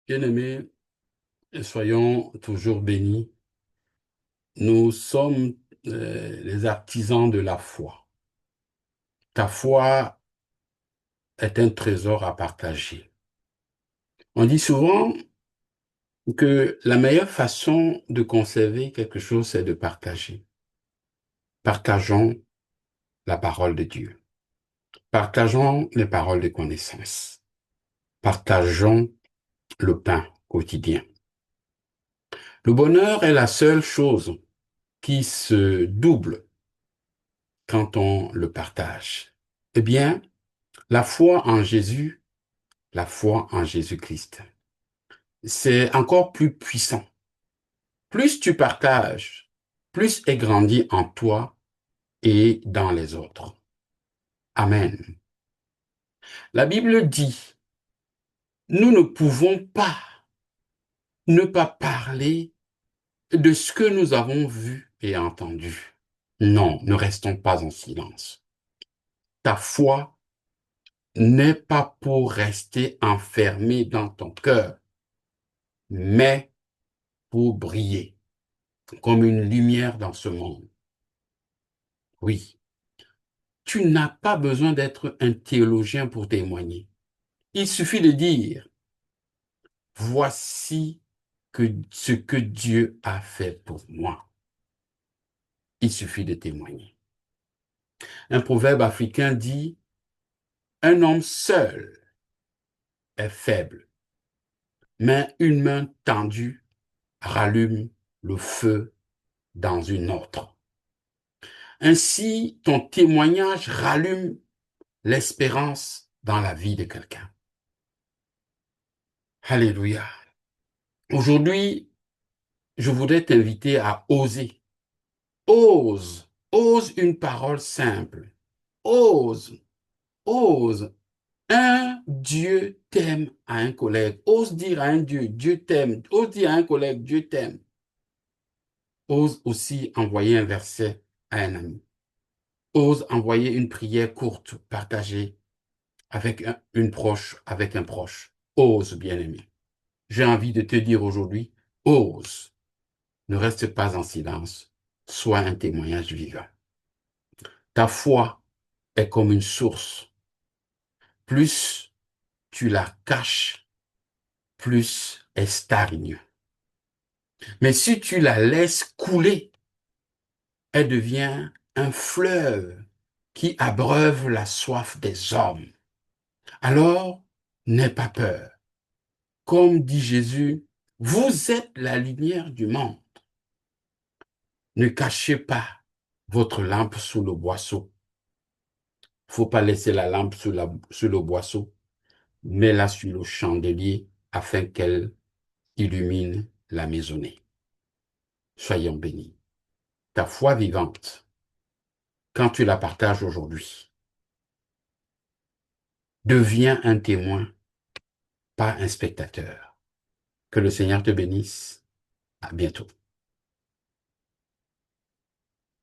Bien-aimés, soyons toujours bénis. Nous sommes les artisans de la foi. Ta foi est un trésor à partager. On dit souvent que la meilleure façon de conserver quelque chose, c'est de partager. Partageons la parole de Dieu. Partageons les paroles de connaissance. Partageons le pain quotidien. Le bonheur est la seule chose qui se double quand on le partage. Eh bien, la foi en Jésus, la foi en Jésus-Christ, c'est encore plus puissant. Plus tu partages, plus est grandi en toi et dans les autres. Amen. La Bible dit, nous ne pouvons pas ne pas parler de ce que nous avons vu et entendu. Non, ne restons pas en silence. Ta foi n'est pas pour rester enfermée dans ton cœur, mais pour briller comme une lumière dans ce monde. Oui, tu n'as pas besoin d'être un théologien pour témoigner. Il suffit de dire, voici ce que Dieu a fait pour moi. Il suffit de témoigner. Un proverbe africain dit, un homme seul est faible, mais une main tendue rallume le feu dans une autre. Ainsi, ton témoignage rallume l'espérance dans la vie de quelqu'un. Alléluia. Aujourd'hui, je voudrais t'inviter à oser. Ose une parole simple. Ose, ose. Un Dieu t'aime à un collègue. Ose dire à un Dieu, Dieu t'aime. Ose dire à un collègue, Dieu t'aime. Ose aussi envoyer un verset à un ami. Ose envoyer une prière courte, partagée avec une proche, avec un proche. Ose, bien-aimé. J'ai envie de te dire aujourd'hui, ose. Ne reste pas en silence. Sois un témoignage vivant. Ta foi est comme une source. Plus tu la caches, plus elle stagne. Mais si tu la laisses couler, elle devient un fleuve qui abreuve la soif des hommes. Alors, n'aie pas peur. Comme dit Jésus, vous êtes la lumière du monde. Ne cachez pas votre lampe sous le boisseau. Faut pas laisser la lampe sous le boisseau. Mets-la sur le chandelier afin qu'elle illumine la maisonnée. Soyons bénis. Ta foi vivante, quand tu la partages aujourd'hui, devient un témoin, pas un spectateur. Que le Seigneur te bénisse. À bientôt.